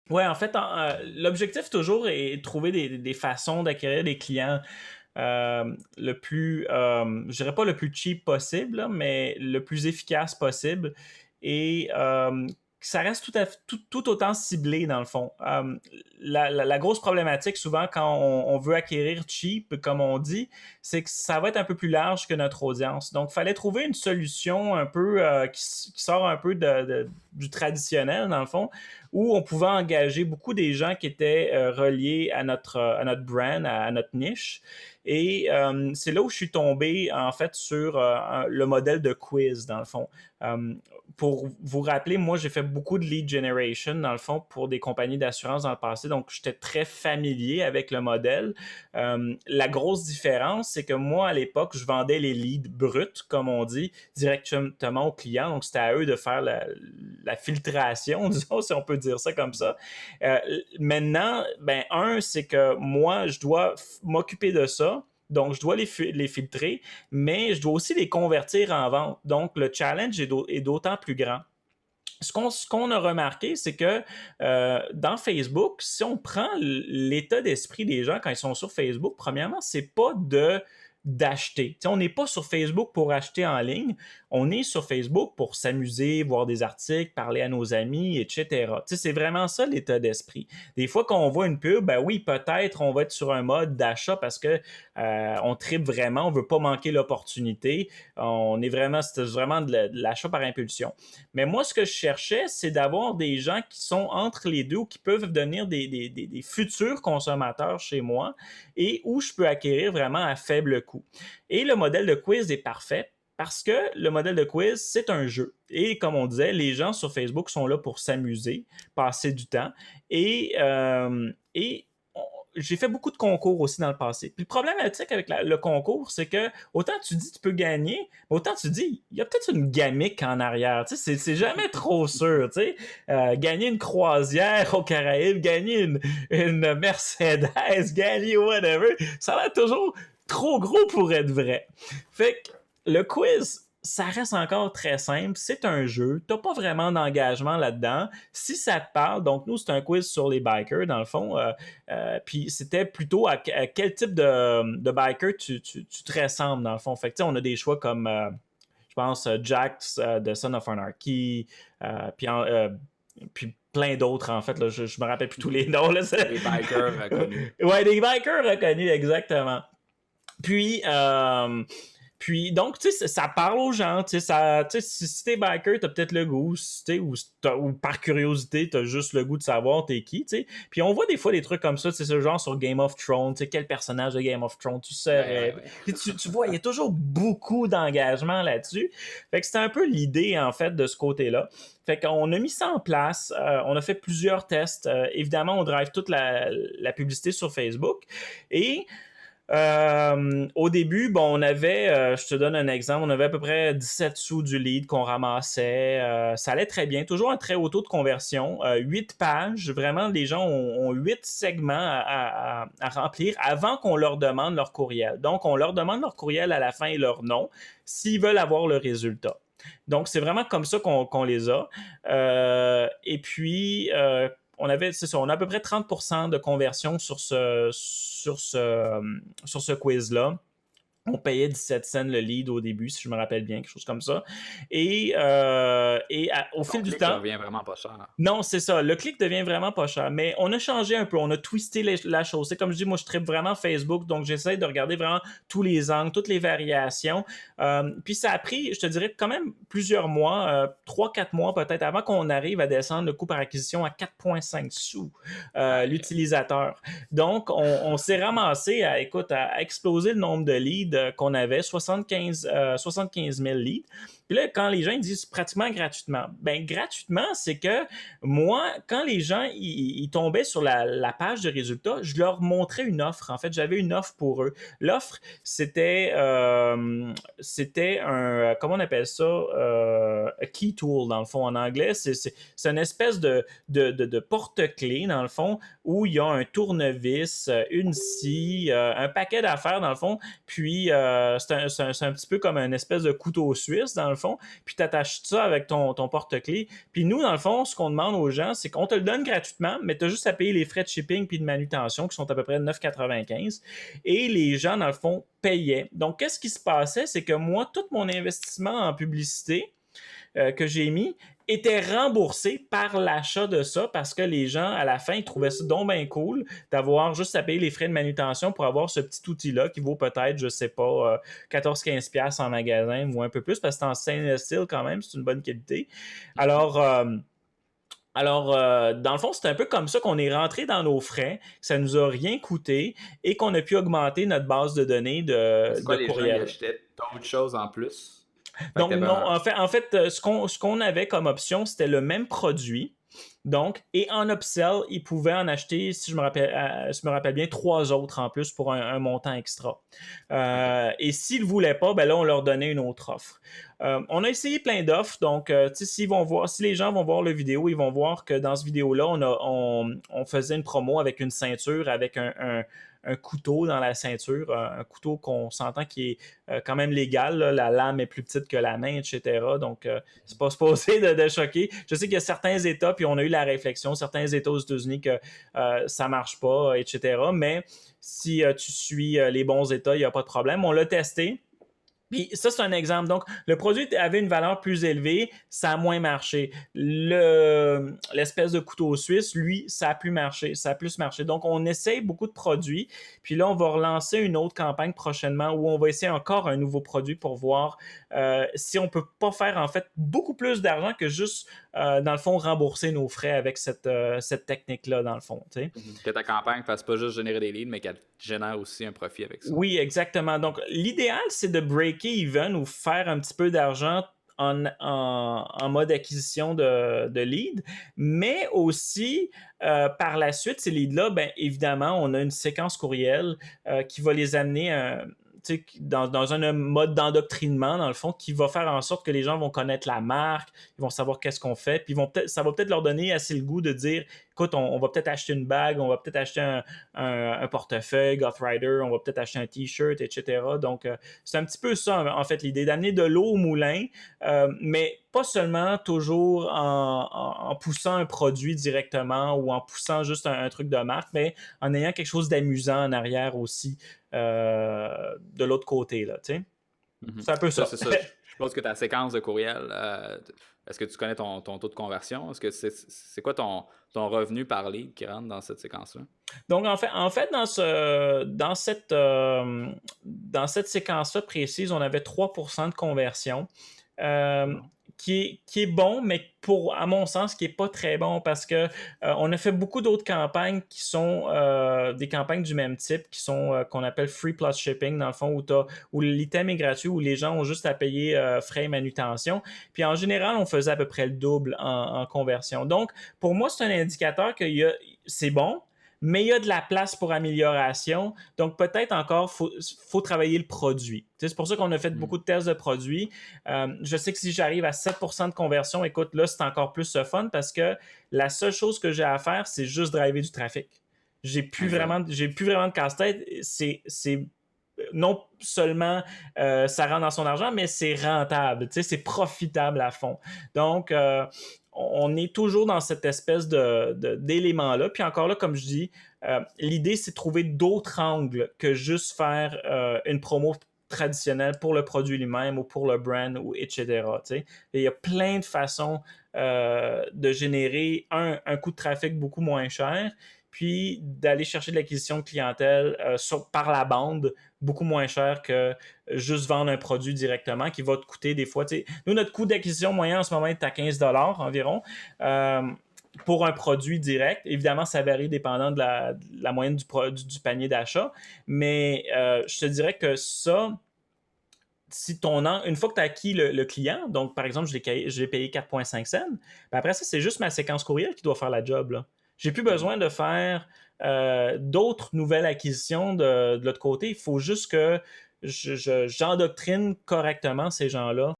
Ouais, en fait, l'objectif toujours est de trouver des façons d'acquérir des clients le plus, je dirais pas le plus cheap possible, là, mais le plus efficace possible. Et ça reste tout autant ciblé, dans le fond. La grosse problématique, souvent, quand on veut acquérir cheap, comme on dit, c'est que ça va être un peu plus large que notre audience. Donc, il fallait trouver une solution un peu qui sort un peu du traditionnel, dans le fond, où on pouvait engager beaucoup des gens qui étaient reliés à notre brand, à notre niche. Et c'est là où je suis tombé, en fait, sur le modèle de quiz, dans le fond. Euh, pour vous rappeler, moi, j'ai fait beaucoup de lead generation, dans le fond, pour des compagnies d'assurance dans le passé. Donc, j'étais très familier avec le modèle. La grosse différence, c'est que moi, à l'époque, je vendais les leads bruts, comme on dit, directement aux clients. Donc, c'était à eux de faire la filtration, disons, si on peut dire ça comme ça. Euh, Maintenant, ben, c'est que moi, je dois m'occuper de ça. Donc, je dois les filtrer, mais je dois aussi les convertir en vente. Donc, le challenge est d'autant plus grand. Ce qu'on a remarqué, c'est que dans Facebook, si on prend l'état d'esprit des gens quand ils sont sur Facebook, premièrement, c'est pas d'acheter. T'sais, on n'est pas sur Facebook pour acheter en ligne, on est sur Facebook pour s'amuser, voir des articles, parler à nos amis, etc. C'est vraiment ça l'état d'esprit. Des fois, quand on voit une pub, ben oui, peut-être on va être sur un mode d'achat parce que on tripe vraiment, on veut pas manquer l'opportunité. C'est vraiment de l'achat par impulsion. Mais moi, ce que je cherchais, c'est d'avoir des gens qui sont entre les deux ou qui peuvent devenir des futurs consommateurs chez moi et où je peux acquérir vraiment à faible coût. Et le modèle de quiz est parfait parce que le modèle de quiz, c'est un jeu. Et comme on disait, les gens sur Facebook sont là pour s'amuser, passer du temps. Et j'ai fait beaucoup de concours aussi dans le passé. Puis le problématique avec le concours, c'est que autant tu dis tu peux gagner, autant tu dis il y a peut-être une gamique en arrière. Tu sais, c'est jamais trop sûr. Tu sais, gagner une croisière aux Caraïbes, gagner une Mercedes, gagner whatever, ça a l'air toujours trop gros pour être vrai. Fait que le quiz, ça reste encore très simple. C'est un jeu. T'as pas vraiment d'engagement là-dedans. Si ça te parle, donc nous, c'est un quiz sur les bikers, dans le fond. Puis c'était plutôt à quel type de biker tu te ressembles, dans le fond. Fait que, tu sais, on a des choix comme, je pense, Jack de Son of Anarchy, puis, puis plein d'autres, en fait. Là, je me rappelle plus tous les noms. Là, Des bikers reconnus. ouais, des bikers reconnus, exactement. Puis, donc, tu sais, ça parle aux gens. Tu sais, si t'es biker, t'as peut-être le goût, ou par curiosité, t'as juste le goût de savoir t'es qui, tu sais. Puis on voit des fois des trucs comme ça, c'est ce genre sur Game of Thrones, tu sais, quel personnage de Game of Thrones tu Ouais, serais. ouais, ouais. Puis tu vois, il y a toujours beaucoup d'engagement là-dessus. Fait que c'était un peu l'idée, en fait, de ce côté-là. Fait qu'on a mis ça en place, on a fait plusieurs tests. Évidemment, on drive toute la publicité sur Facebook. Et au début, bon, on avait, je te donne un exemple, on avait à peu près 17 sous du lead qu'on ramassait. Ça allait très bien, toujours un très haut taux de conversion. 8 pages, vraiment, les gens ont 8 segments à remplir avant qu'on leur demande leur courriel. Donc, on leur demande leur courriel à la fin et leur nom s'ils veulent avoir le résultat. Donc, c'est vraiment comme ça qu'on les a. Et puis, c'est ça, on a à peu près 30% de conversion sur ce quiz-là. On payait 17 cents le lead au début, si je me rappelle bien, quelque chose comme ça. Au Ton fil du clic temps, revient vraiment pas cher. non, c'est ça. Le clic devient vraiment pas cher. Mais on a changé un peu. On a twisté la chose. C'est comme je dis, moi, je tripe vraiment Facebook. Donc, j'essaie de regarder vraiment tous les angles, toutes les variations. Puis, ça a pris, je te dirais, quand même plusieurs mois, 3-4 mois peut-être, avant qu'on arrive à descendre le coût par acquisition à 4,5 sous Aïe, aïe. l'utilisateur. Donc, on s'est ramassé à exploser le nombre de leads qu'on avait, 75 000 leads. Puis là, quand les gens ils disent pratiquement gratuitement, ben gratuitement, c'est que moi, quand les gens ils tombaient sur la page de résultats, je leur montrais une offre. En fait, j'avais une offre pour eux. L'offre, c'était un, comment on appelle ça, a key tool dans le fond en anglais. C'est une espèce de porte-clés dans le fond où il y a un tournevis, une scie, un paquet d'affaires dans le fond. Puis c'est un petit peu comme une espèce de couteau suisse dans le fond, puis tu attaches ça avec ton porte-clés. Puis nous, dans le fond, ce qu'on demande aux gens, c'est qu'on te le donne gratuitement, mais tu as juste à payer les frais de shipping puis de manutention qui sont à peu près 9,95. Et les gens, dans le fond, payaient. Donc, qu'est-ce qui se passait? C'est que moi, tout mon investissement en publicité que j'ai mis était remboursé par l'achat de ça parce que les gens, à la fin, ils trouvaient ça donc bien cool d'avoir juste à payer les frais de manutention pour avoir ce petit outil-là qui vaut peut-être, je sais pas, 14-15$ en magasin ou un peu plus parce que c'est en stainless steel quand même, c'est une bonne qualité. Alors, dans le fond, c'est un peu comme ça qu'on est rentré dans nos frais, que ça nous a rien coûté et qu'on a pu augmenter notre base de données C'est quoi, de les gens, ils courriel. achetaient d'autres choses en plus? Fait que Donc, t'avais non, un... en fait, ce qu'on avait comme option, c'était le même produit. Donc, et en upsell, ils pouvaient en acheter, si je me rappelle bien, 3 autres en plus pour un montant extra. OK. Et s'ils ne voulaient pas, ben là, on leur donnait une autre offre. On a essayé plein d'offres, donc si les gens vont voir la vidéo, ils vont voir que dans cette vidéo-là, on faisait une promo avec une ceinture, avec un couteau dans la ceinture, un couteau qu'on s'entend qui est quand même légal. Là. La lame est plus petite que la main, etc. Donc, c'est pas supposé de choquer. Je sais qu'il y a certains États, puis on a eu la réflexion, certains États aux États-Unis que ça marche pas, etc. Mais si tu suis les bons États, il n'y a pas de problème. On l'a testé. Puis ça, c'est un exemple. Donc, le produit avait une valeur plus élevée, ça a moins marché. L'espèce de couteau suisse, lui, ça a plus marché, ça a plus marché. Donc, on essaye beaucoup de produits. Puis là, on va relancer une autre campagne prochainement où on va essayer encore un nouveau produit pour voir si on peut pas faire, en fait, beaucoup plus d'argent que juste, dans le fond, rembourser nos frais avec cette technique-là, dans le fond. Tu sais. Que ta campagne ne fasse pas juste générer des leads, mais qu'elle génère aussi un profit avec ça. Oui, exactement. Donc, l'idéal, c'est de breaker even ou faire un petit peu d'argent en mode acquisition de leads, mais aussi par la suite, ces leads-là, bien évidemment, on a une séquence courriel qui va les amener dans un mode d'endoctrinement, dans le fond, qui va faire en sorte que les gens vont connaître la marque, ils vont savoir qu'est-ce qu'on fait, puis ça va peut-être leur donner assez le goût de dire, écoute, on va peut-être acheter une bague, on va peut-être acheter un portefeuille, Goth Rider, on va peut-être acheter un t-shirt, etc. Donc, c'est un petit peu ça, en fait, l'idée d'amener de l'eau au moulin, mais pas seulement toujours en poussant un produit directement ou en poussant juste un truc de marque, mais en ayant quelque chose d'amusant en arrière aussi de l'autre côté. Là, tu sais. Mhm. C'est un peu Ça, ça. c'est ça. Je pense que ta séquence de courriel, est-ce que tu connais ton taux de conversion? Est-ce que c'est quoi ton revenu par lead qui rentre dans cette séquence-là? Donc, en fait dans cette séquence-là précise, on avait 3% de conversion. C'est Euh, bon. qui est bon, mais à mon sens, qui n'est pas très bon parce que on a fait beaucoup d'autres campagnes qui sont des campagnes du même type, qui sont qu'on appelle free plus shipping, dans le fond, où l'item est gratuit, où les gens ont juste à payer frais et manutention. Puis en général, on faisait à peu près le double en conversion. Donc, pour moi, c'est un indicateur que c'est bon, mais il y a de la place pour amélioration. Donc, peut-être encore, faut travailler le produit. C'est pour ça qu'on a fait beaucoup de tests de produits. Je sais que si j'arrive à 7% de conversion, écoute, là, c'est encore plus fun parce que la seule chose que j'ai à faire, c'est juste driver du trafic. J'ai plus vraiment de casse-tête. C'est non seulement ça rentre dans son argent, mais c'est rentable, c'est profitable à fond. Donc, on est toujours dans cette espèce d'élément-là. Puis encore là, comme je dis, l'idée, c'est de trouver d'autres angles que juste faire une promo traditionnelle pour le produit lui-même ou pour le brand, ou etc. Et il y a plein de façons de générer un coût de trafic beaucoup moins cher, puis d'aller chercher de l'acquisition de clientèle par la bande beaucoup moins cher que juste vendre un produit directement qui va te coûter des fois. Nous, notre coût d'acquisition moyen en ce moment est à 15$ environ. Pour un produit direct. Évidemment, ça varie dépendant de la moyenne du panier d'achat, mais je te dirais que ça, si une fois que tu as acquis le client, donc par exemple, je l'ai payé 4,5 cents, ben après ça, c'est juste ma séquence courriel qui doit faire la job. Là. J'ai plus besoin de faire d'autres nouvelles acquisitions de l'autre côté. Il faut juste que j'endoctrine correctement ces gens-là